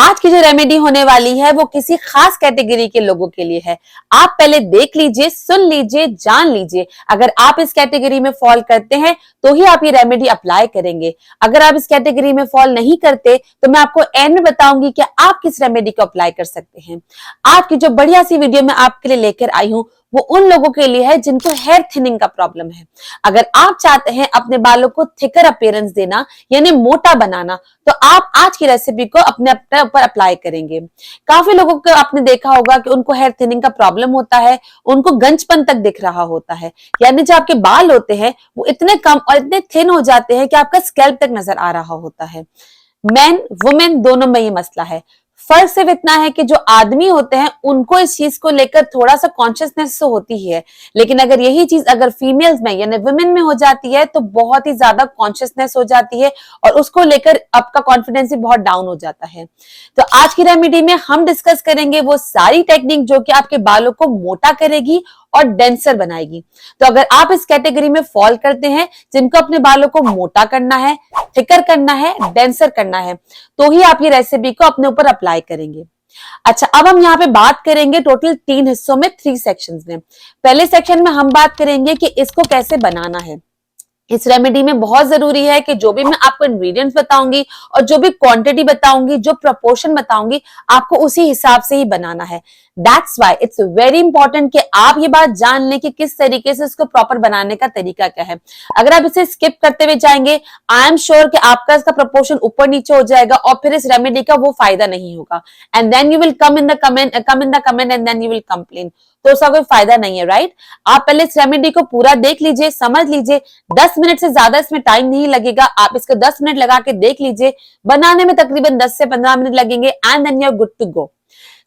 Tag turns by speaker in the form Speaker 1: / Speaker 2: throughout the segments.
Speaker 1: आज की जो रेमेडी होने वाली है वो किसी खास कैटेगरी के लोगों के लिए है। आप पहले देख लीजिए, सुन लीजिए, जान लीजिए। अगर आप इस कैटेगरी में फॉल करते हैं तो ही आप ये रेमेडी अप्लाई करेंगे। अगर आप इस कैटेगरी में फॉल नहीं करते तो मैं आपको एंड में बताऊंगी कि आप किस रेमेडी को अप्लाई कर सकते हैं। आज की जो बढ़िया सी वीडियो मैं आपके लिए लेकर आई हूं वो उन लोगों के लिए है जिनको हेयर थिनिंग का प्रॉब्लम है। अगर आप चाहते हैं अपने बालों को थिकर अपीयरेंस देना यानी मोटा बनाना, तो आप आज की रेसिपी को अपने ऊपर अप्लाई करेंगे। काफी लोगों को आपने देखा होगा कि उनको हेयर थिनिंग का प्रॉब्लम होता है, उनको गंजपन तक दिख रहा होता है, यानी जो आपके बाल होते हैं वो इतने कम और इतने थिन हो जाते हैं कि आपका स्कैल्प तक नजर आ रहा होता है। मेन वुमेन दोनों में ये मसला है। फर्क सिर्फ इतना है कि जो आदमी होते हैं उनको इस चीज को लेकर थोड़ा सा कॉन्शियसनेस तो होती ही है, लेकिन अगर यही चीज अगर फीमेल्स में यानी वुमेन में हो जाती है तो बहुत ही ज्यादा कॉन्शियसनेस हो जाती है और उसको लेकर आपका कॉन्फिडेंस भी बहुत डाउन हो जाता है। तो आज की रेमेडी में हम डिस्कस करेंगे वो सारी टेक्निक जो कि आपके बालों को मोटा करेगी और डेंसर बनाएगी। तो अगर आप इस कैटेगरी में फॉल करते हैं जिनको अपने बालों को मोटा करना है, थिकर करना है, डेंसर करना है, तो ही आप ये रेसिपी को अपने ऊपर अप्लाई करेंगे। अच्छा, अब हम यहाँ पे बात करेंगे टोटल 3 हिस्सों में, 3 सेक्शंस में। पहले सेक्शन में हम बात करेंगे कि इसको कैसे बनाना है। इस रेमेडी में बहुत जरूरी है कि जो भी मैं आपको इंग्रेडिएंट्स बताऊंगी और जो भी क्वांटिटी बताऊंगी, जो प्रोपोर्शन बताऊंगी, आपको उसी हिसाब से ही बनाना है। That's why it's very important कि आप ये बात जान लें कि किस तरीके से इसको प्रॉपर बनाने का तरीका क्या है। अगर आप इसे स्किप करते हुए जाएंगे, आई एम श्योर कि आपका इसका प्रोपोर्शन ऊपर नीचे हो जाएगा और फिर इस रेमेडी का वो फायदा नहीं होगा। And then you will come in the comment and then you will complain. तो उसका कोई फायदा नहीं है, राइट? आप पहले इस रेमेडी को पूरा देख लीजिए, समझ लीजिए। 10 मिनट से ज्यादा इसमें टाइम नहीं लगेगा। आप इसको 10 मिनट लगा के देख लीजिए। बनाने में तकरीबन 10 से 15 मिनट लगेंगे and then you are good to go.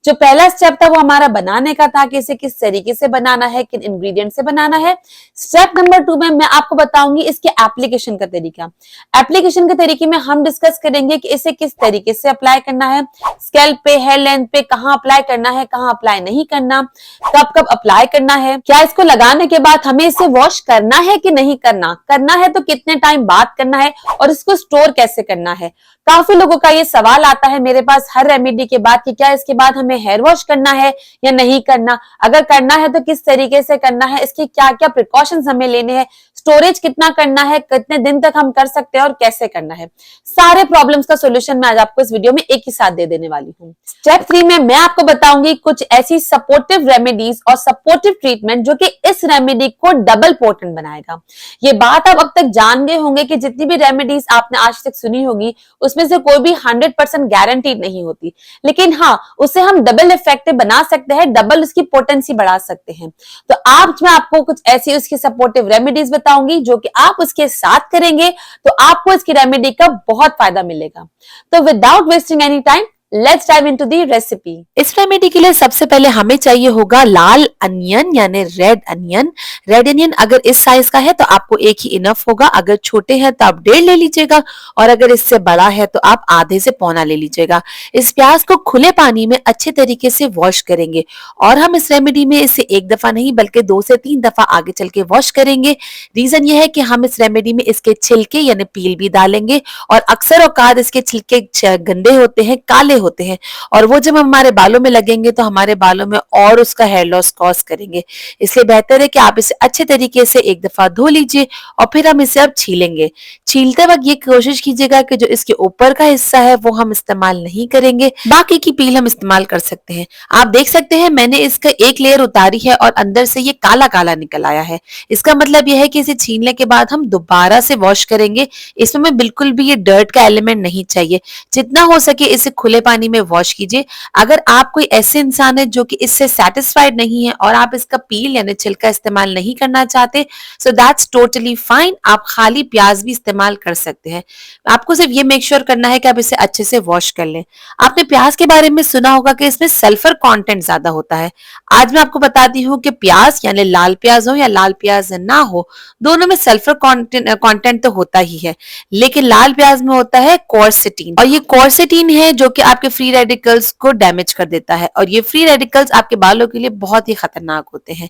Speaker 1: जो पहला स्टेप था वो हमारा बनाने का था कि इसे किस तरीके से बनाना है, किन इंग्रेडिएंट से बनाना है। स्टेप नंबर 2 में मैं आपको बताऊंगी इसके एप्लीकेशन का तरीका। एप्लीकेशन के तरीके में हम डिस्कस करेंगे कि इसे किस तरीके से अप्लाई करना है, स्कैल्प पे, हेयर लेंथ पे, कहां अप्लाई करना है, कहां अप्लाई नहीं करना, कब कब अप्लाई करना है, क्या इसको लगाने के बाद हमें इसे वॉश करना है कि नहीं करना, करना है तो कितने टाइम बाद करना है और इसको स्टोर कैसे करना है। काफी लोगों का ये सवाल आता है मेरे पास हर रेमेडी के बाद कि क्या इसके बाद हमें हेयर वॉश करना है या नहीं करना, अगर करना है तो किस तरीके से करना है, इसके क्या क्या प्रिकॉशंस हमें लेने हैं, स्टोरेज कितना करना है, कितने दिन तक हम कर सकते हैं और कैसे करना है। सारे प्रॉब्लम्स का सोल्यूशन मैं आज आपको इस वीडियो में एक ही साथ दे देने वाली हूँ। स्टेप 3 में मैं आपको बताऊंगी कुछ ऐसी सपोर्टिव रेमेडीज और सपोर्टिव ट्रीटमेंट जो कि इस रेमेडी को डबल पोटेंट बनाएगा। ये बात आप अब तक जान गए होंगे कि जितनी भी रेमेडीज आपने आज तक सुनी होगी उसमें से कोई भी 100% गारंटीड नहीं होती, लेकिन हाँ, उसे हम डबल इफेक्टिव बना सकते हैं, डबल उसकी पोटेंसी बढ़ा सकते हैं। तो आज मैं आपको कुछ ऐसी उसकी सपोर्टिव रेमेडीज बताऊंगी जो कि आप उसके साथ करेंगे तो आपको इसकी रेमेडी का बहुत फायदा मिलेगा। तो without wasting any time, let's dive into the recipe.
Speaker 2: इस रेमेडी के लिए सबसे पहले हमें चाहिए होगा लाल अनियन यानी रेड अनियन। रेड अनियन अगर इस साइज का है तो आपको एक ही इनफ होगा, अगर छोटे हैं तो आप 1.5 ले लीजिएगा और अगर इससे बड़ा है तो आप आधे से पौना ले लीजिएगा। इस प्याज को खुले पानी में अच्छे तरीके से वॉश करेंगे और हम इस रेमेडी में इसे एक दफा नहीं बल्कि 2 से 3 दफा आगे चल के वॉश करेंगे। रीजन ये है कि हम इस रेमेडी में इसके छिलके यानी पील भी डालेंगे और अक्सर औकात इसके छिलके गंदे होते हैं, काले होते हैं और वो जब हमारे बालों में लगेंगे तो हमारे बालों में और उसका हेयर लॉस कॉज करेंगे। इसलिए बेहतर है कि आप इसे अच्छे तरीके से एक दफा धो लीजिए और फिर हम इसे अब छीलेंगे। छीलते वक्त ये कोशिश कीजिएगा कि जो इसके ऊपर का हिस्सा है वो हम इस्तेमाल नहीं करेंगे, बाकी की पील हम इस्तेमाल कर सकते हैं। आप देख सकते हैं मैंने इसका एक लेयर उतारी है और अंदर से ये काला काला निकल आया है। इसका मतलब यह है कि इसे छीलने के बाद हम दोबारा से वॉश करेंगे। इसमें बिल्कुल भी ये डर्ट का एलिमेंट नहीं चाहिए। जितना हो सके इसे खुले पानी में वॉश कीजिए। अगर आप कोई ऐसे इंसान है जो कि इससे सेटिस्फाइड नहीं है और आप इसका पील यानी छिलका इस्तेमाल नहीं करना चाहते, सो दैट्स टोटली फाइन। आप खाली प्याज भी इस्तेमाल कर सकते हैं। आपको सिर्फ ये मेक श्योर करना है कि आप इसे अच्छे से वॉश कर लें। आपने प्याज के बारे में सुना होगा कि इसमें सल्फर कंटेंट ज्यादा होता है। आज मैं आपको बताती हूँ कि प्याज यानी लाल प्याज हो या लाल प्याज ना हो, दोनों में सल्फर कंटेंट तो होता ही है, लेकिन लाल प्याज में होता है क्वर्सेटीन और ये क्वर्सेटीन है जो कि आपके फ्री रेडिकल्स को डैमेज कर देता है और ये फ्री रेडिकल्स आपके बालों के लिए बहुत ही खतरनाक होते हैं।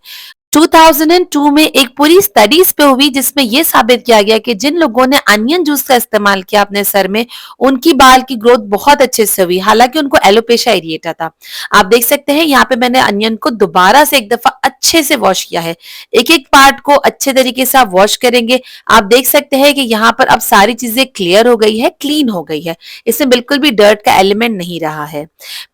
Speaker 2: 2002 में एक पूरी स्टडीज पे हुई जिसमें ये साबित किया गया कि जिन लोगों ने अनियन जूस का इस्तेमाल किया अपने सर में, उनकी बाल की ग्रोथ बहुत अच्छे से हुई, हालांकि उनको एलोपेशिया एरिएटा था। आप देख सकते हैं यहाँ पे मैंने अनियन को दोबारा से एक दफा अच्छे से वॉश किया है। एक एक पार्ट को अच्छे तरीके से आप वॉश करेंगे, आप देख सकते हैं कि यहाँ पर अब सारी चीजें क्लियर हो गई है, क्लीन हो गई है, इसमें बिल्कुल भी डर्ट का एलिमेंट नहीं रहा है।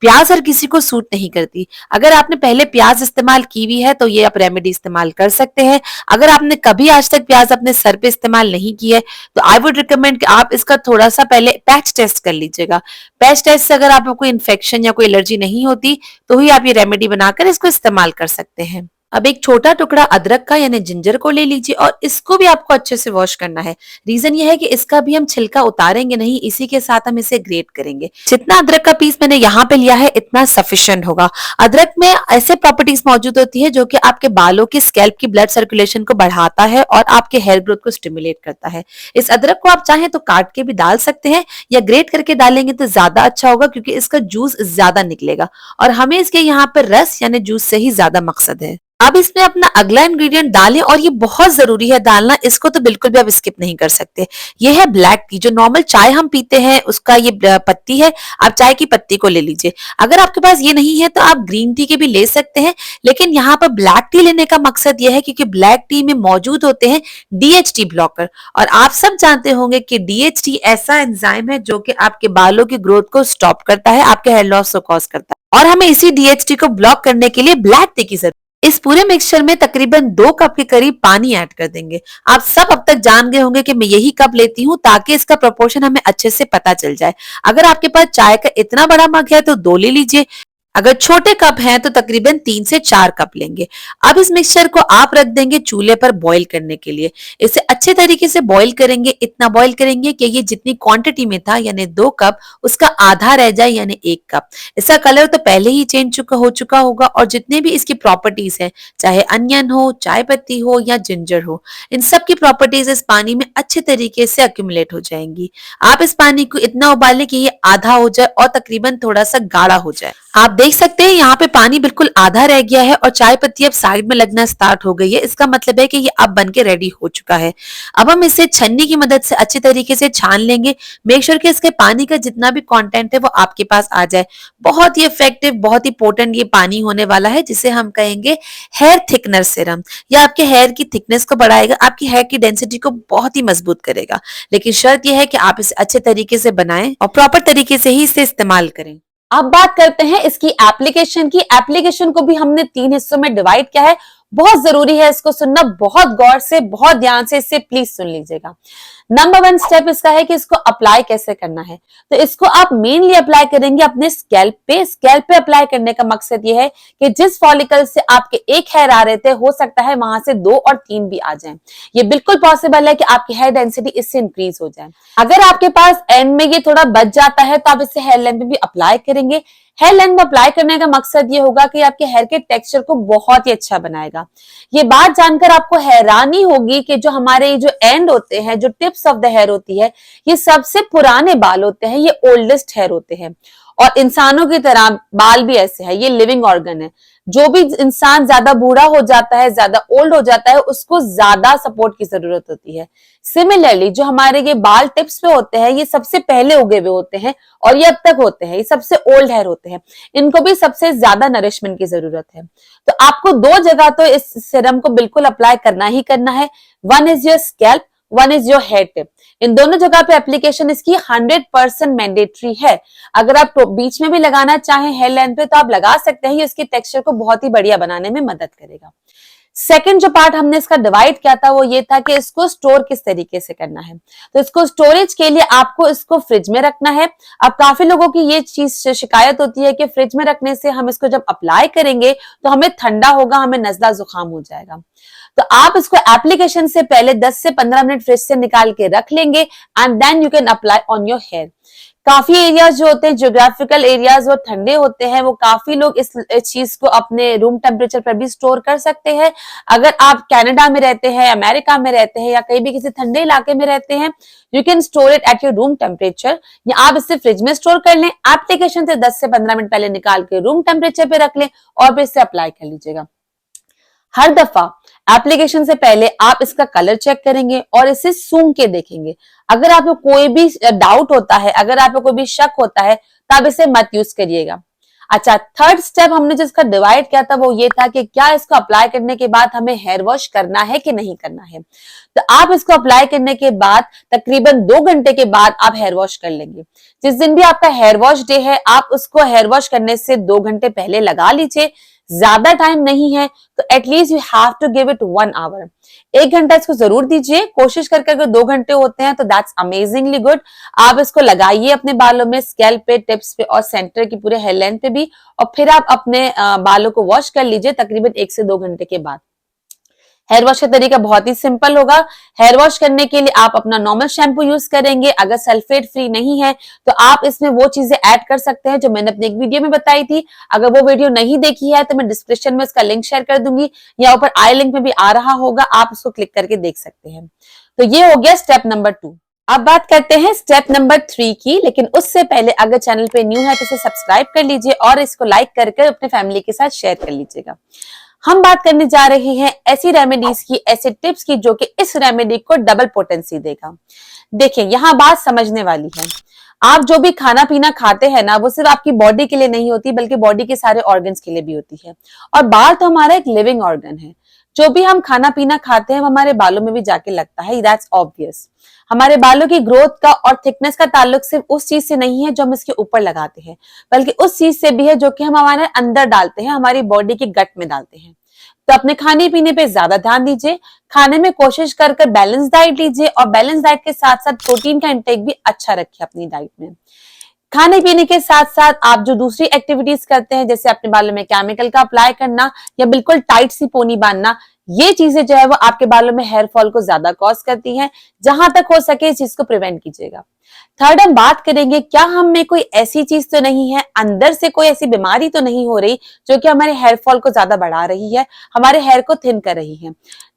Speaker 2: प्याज हर किसी को सूट नहीं करती। अगर आपने पहले प्याज इस्तेमाल की हुई है तो ये आप रेमेडी इस्तेमाल कर सकते हैं। अगर आपने कभी आज तक प्याज अपने सर पे इस्तेमाल नहीं की है तो आई वुड रिकमेंड कि आप इसका थोड़ा सा पहले पैच टेस्ट कर लीजिएगा। पैच टेस्ट से अगर आपको कोई इन्फेक्शन या कोई एलर्जी नहीं होती तो ही आप ये रेमेडी बनाकर इसको इस्तेमाल कर सकते हैं। अब एक छोटा टुकड़ा अदरक का यानी जिंजर को ले लीजिए और इसको भी आपको अच्छे से वॉश करना है। रीजन ये है कि इसका भी हम छिलका उतारेंगे नहीं, इसी के साथ हम इसे ग्रेट करेंगे। जितना अदरक का पीस मैंने यहाँ पे लिया है इतना सफिशिएंट होगा। अदरक में ऐसे प्रॉपर्टीज मौजूद होती है जो कि आपके बालों के स्कैल्प की ब्लड सर्कुलेशन को बढ़ाता है और आपके हेयर ग्रोथ को स्टिमुलेट करता है। इस अदरक को आप चाहें तो काट के भी डाल सकते हैं या ग्रेट करके डालेंगे तो ज्यादा अच्छा होगा, क्योंकि इसका जूस ज्यादा निकलेगा और हमें इसके यहाँ पर रस यानी जूस से ही ज्यादा मकसद है। अब इसमें अपना अगला इंग्रेडिएंट डालें और ये बहुत जरूरी है डालना, इसको तो बिल्कुल भी आप स्किप नहीं कर सकते। ये है ब्लैक टी। जो नॉर्मल चाय हम पीते हैं उसका ये पत्ती है, आप चाय की पत्ती को ले लीजिए। अगर आपके पास ये नहीं है तो आप ग्रीन टी के भी ले सकते हैं, लेकिन यहाँ पर ब्लैक टी लेने का मकसद ये है क्योंकि ब्लैक टी में मौजूद होते हैं डीएचटी ब्लॉकर, और आप सब जानते होंगे कि डीएचटी ऐसा एंजाइम है जो कि आपके बालों की ग्रोथ को स्टॉप करता है, आपके हेयर लॉस को कॉज करता है, और हमें इसी डीएचटी को ब्लॉक करने के लिए ब्लैक टी की जरूरत। इस पूरे मिक्सचर में तकरीबन 2 कप के करीब पानी ऐड कर देंगे। आप सब अब तक जान गए होंगे कि मैं यही कप लेती हूँ ताकि इसका प्रोपोर्शन हमें अच्छे से पता चल जाए। अगर आपके पास चाय का इतना बड़ा मग है तो 2 ले लीजिए, अगर छोटे कप हैं तो तकरीबन 3 से 4 कप लेंगे। अब इस मिक्सचर को आप रख देंगे चूल्हे पर बॉईल करने के लिए। इसे अच्छे तरीके से बॉईल करेंगे, इतना बॉईल करेंगे कि ये जितनी क्वांटिटी में था यानी 2 कप उसका आधा रह जाए यानी 1 कप। इसका कलर तो पहले ही चेंज हो चुका होगा और जितने भी इसकी प्रॉपर्टीज हैं, चाहे अनियन हो, चाय पत्ती हो या जिंजर हो, इन सब की प्रॉपर्टीज इस पानी में अच्छे तरीके से अक्यूमुलेट हो जाएंगी। आप इस पानी को इतना उबालें कि ये आधा हो जाए और तकरीबन थोड़ा सा गाढ़ा हो जाए। आप देख सकते हैं यहाँ पे पानी बिल्कुल आधा रह गया है और चाय पत्ती अब साइड में लगना स्टार्ट हो गई है। इसका मतलब है कि ये अब बनके रेडी हो चुका है। अब हम इसे छन्नी की मदद से अच्छे तरीके से छान लेंगे। मेक श्योर कि इसके पानी का जितना भी कंटेंट है वो आपके पास आ जाए। बहुत ही इफेक्टिव, बहुत ही पोटेंट ये पानी होने वाला है, जिसे हम कहेंगे हेयर थिकनर सीरम। यह आपके हेयर की थिकनेस को बढ़ाएगा, आपकी हेयर की डेंसिटी को बहुत ही मजबूत करेगा, लेकिन शर्त यह है कि आप इसे अच्छे तरीके से बनाएं और प्रॉपर तरीके से ही इसे इस्तेमाल करें।
Speaker 1: अब बात करते हैं इसकी एप्लीकेशन की। एप्लीकेशन को भी हमने 3 हिस्सों में डिवाइड किया है। बहुत जरूरी है इसको सुनना, बहुत गौर से, बहुत ध्यान से इसे प्लीज सुन लीजिएगा। नंबर 1 स्टेप इसका है कि इसको अप्लाई कैसे करना है। तो इसको आप मेनली अप्लाई करेंगे अपने स्कैल्प पे। स्कैल्प पे अप्लाई करने का मकसद ये है कि जिस फॉलिकल से आपके 1 हेयर आ रहे थे, हो सकता है वहां से 2 और 3 भी आ जाएं। ये बिल्कुल पॉसिबल है कि आपकी हेयर डेंसिटी इससे इंक्रीज हो जाए। अगर आपके पास एंड में ये थोड़ा बच जाता है तो आप इसे हेयर लेंथ में भी अप्लाई करेंगे। हेयर लेंथ अप्लाई करने का मकसद ये होगा कि आपके हेयर के टेक्सचर को बहुत ही अच्छा बनाएगा। ये बात जानकर आपको हैरानी होगी कि जो हमारे जो एंड होते हैं, जो टिप्स ऑफ द हेयर होती है, ये सबसे पुराने बाल होते हैं, ये ओल्डेस्ट हेयर होते हैं। और इंसानों की तरह बाल भी ऐसे है, ये लिविंग ऑर्गन है। जो भी इंसान ज्यादा बूढ़ा हो जाता है, ज्यादा ओल्ड हो जाता है, उसको ज्यादा सपोर्ट की जरूरत होती है। सिमिलरली जो हमारे ये बाल टिप्स पे होते हैं, ये सबसे पहले उगे हुए होते हैं और ये अब तक होते हैं, ये सबसे ओल्ड हेयर होते हैं, इनको भी सबसे ज्यादा नरिशमेंट की जरूरत है। तो आपको 2 जगह तो इस सीरम को बिल्कुल अप्लाई करना ही करना है। 1 is your scalp, 1 is your hair tip. इन दोनों जगह पे एप्लीकेशन इसकी 100% मैंडेटरी है। अगर आप बीच में भी लगाना चाहें हेयर लेंथ पे तो आप लगा सकते हैं, ये इसके टेक्सचर को बहुत ही बढ़िया बनाने में मदद करेगा। सेकंड जो पार्ट हमने इसका डिवाइड किया था वो ये था कि इसको स्टोर किस तरीके से करना है। तो इसको स्टोरेज के लिए आपको इसको फ्रिज में रखना है। अब काफी लोगों की ये चीज शिकायत होती है कि फ्रिज में रखने से हम इसको जब अप्लाई करेंगे तो हमें ठंडा होगा, हमें नजला जुकाम हो जाएगा। तो आप इसको एप्लीकेशन से पहले 10 से 15 मिनट फ्रिज से निकाल के रख लेंगे and then you can apply on your hair. काफी एरियाज जो होते हैं, ज्योग्राफिकल एरियाज, वो ठंडे होते हैं, वो काफी लोग इस चीज को अपने रूम टेम्परेचर पर भी स्टोर कर सकते हैं। अगर आप कनाडा में रहते हैं, अमेरिका में रहते हैं या कहीं भी किसी ठंडे इलाके में रहते हैं, you can store it at your room temperature, या आप इसे फ्रिज में स्टोर कर लें। एप्लीकेशन से 10 से 15 मिनट पहले निकाल के रूम टेम्परेचर पे रख लें और फिर इसे अप्लाई कर लीजिएगा। हर दफा एप्लीकेशन से पहले आप इसका कलर चेक करेंगे और इसे सूंघ के देखेंगे। अगर आपको कोई भी डाउट होता है, अगर आपको कोई भी शक होता है, तो आप इसे मत यूज करिएगा। अच्छा, थर्ड स्टेप हमने जिसका डिवाइड किया था वो ये था कि क्या इसको अप्लाई करने के बाद हमें हेयर वॉश करना है कि नहीं करना है। तो आप इसको अप्लाई करने के बाद तकरीबन 2 घंटे के बाद आप हेयर वॉश कर लेंगे। जिस दिन भी आपका हेयर वॉश डे है, आप उसको हेयर वॉश करने से 2 घंटे पहले लगा लीजिए। ज्यादा टाइम नहीं है तो at least you have to give it 1 hour. 1 घंटा इसको जरूर दीजिए। कोशिश करके अगर 2 घंटे होते हैं तो दैट्स अमेजिंगली गुड। आप इसको लगाइए अपने बालों में, स्कैल्प पे, टिप्स पे और सेंटर की पूरे हेयर लेंथ पे भी, और फिर आप अपने बालों को वॉश कर लीजिए तकरीबन 1 से 2 घंटे के बाद। हेयर वॉश का तरीका बहुत ही सिंपल होगा। हेयर वॉश करने के लिए आप अपना नॉर्मल शैम्पू यूज करेंगे। अगर सल्फेट फ्री नहीं है तो आप इसमें वो चीजें ऐड कर सकते हैं जो मैंने अपने एक वीडियो में बताई थी। अगर वो वीडियो नहीं देखी है तो मैं डिस्क्रिप्शन में उसका लिंक शेयर कर दूंगी, या ऊपर आई लिंक में भी आ रहा होगा, आप उसको क्लिक करके देख सकते हैं। तो ये हो गया स्टेप नंबर 2। अब बात करते हैं स्टेप नंबर 3 की, लेकिन उससे पहले अगर चैनल पे न्यू है तो इसे सब्सक्राइब कर लीजिए और इसको लाइक करके अपने फैमिली के साथ शेयर कर लीजिएगा। हम बात करने जा रहे हैं ऐसी रेमेडीज की, ऐसे टिप्स की जो कि इस रेमेडी को डबल पोटेंसी देगा। देखिए, यहाँ बात समझने वाली है। आप जो भी खाना पीना खाते हैं ना, वो सिर्फ आपकी बॉडी के लिए नहीं होती बल्कि बॉडी के सारे ऑर्गन्स के लिए भी होती है। और बाल तो हमारा एक लिविंग ऑर्गन है। जो भी हम खाना पीना खाते हैं वो हमारे बालों में भी जाके लगता है, दैट्स ऑब्वियस। हमारे बालों की ग्रोथ का और थिकनेस का ताल्लुक सिर्फ उस चीज से नहीं है जो हम इसके ऊपर लगाते हैं, बल्कि उस चीज से भी है जो कि हम हमारे अंदर डालते हैं, हमारी बॉडी के गट में डालते हैं। तो अपने खाने पीने पे ज्यादा ध्यान दीजिए। खाने में कोशिश कर बैलेंस डाइट लीजिए, और बैलेंस डाइट के साथ साथ प्रोटीन का इंटेक भी अच्छा रखिए अपनी डाइट में। खाने पीने के साथ साथ आप जो दूसरी एक्टिविटीज करते हैं, जैसे अपने बालों में केमिकल का अप्लाई करना या बिल्कुल टाइट सी पोनी बांधना, ये चीजें जो है वो आपके बालों में हेयर फॉल को ज्यादा कॉज करती हैं। जहां तक हो सके इस चीज को प्रिवेंट कीजिएगा। थर्ड, हम बात करेंगे क्या हम में कोई ऐसी चीज तो नहीं है, अंदर से कोई ऐसी बीमारी तो नहीं हो रही जो कि हमारे हेयर फॉल को ज्यादा बढ़ा रही है, हमारे हेयर को थिन कर रही है।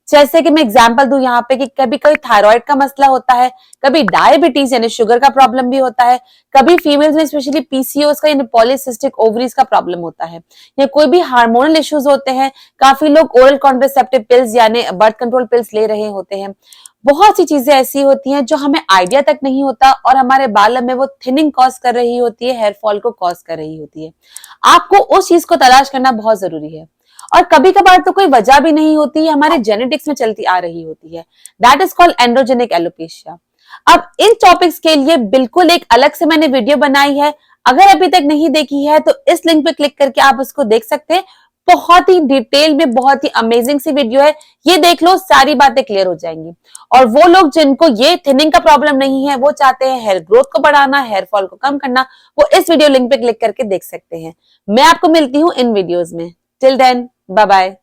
Speaker 1: जैसे कि मैं एग्जांपल दूं यहाँ पे कि कभी कोई थायराइड का मसला होता है, कभी डायबिटीज यानी शुगर का प्रॉब्लम भी होता है, कभी फीमेल्स में स्पेशली पीसीओएस का यानी पॉलीसिस्टिक ओवरीज का प्रॉब्लम होता है, या कोई भी हार्मोनल इश्यूज होते हैं। काफी लोग ओरल कॉन्ट्रासेप्टिव पिल्स यानी बर्थ कंट्रोल पिल्स ले रहे होते हैं। बहुत सी चीजें ऐसी होती हैं जो हमें आइडिया तक नहीं होता और हमारे बालों में वो थिनिंग कॉज कर रही होती है, हेयर फॉल को कॉज कर रही होती है। आपको उस चीज को तलाश करना बहुत जरूरी है। और कभी कभार तो कोई वजह भी नहीं होती है, हमारे जेनेटिक्स में चलती आ रही होती है। That is called androgenic alopecia. अब इन टॉपिक्स के लिए बिल्कुल एक अलग से मैंने वीडियो बनाई है। अगर अभी तक नहीं देखी है तो इस लिंक पे क्लिक करके आप उसको देख सकते हैं। बहुत ही डिटेल में, बहुत ही अमेजिंग सी वीडियो है। ये देख लो, सारी बातें क्लियर हो जाएंगी। और वो लोग जिनको ये थिनिंग का प्रॉब्लम नहीं है, वो चाहते हैं हेयर ग्रोथ को बढ़ाना, हेयर फॉल को कम करना, वो इस वीडियो लिंक पे क्लिक करके देख सकते हैं। मैं आपको मिलती हूँ इन वीडियोज में। Till then, bye bye.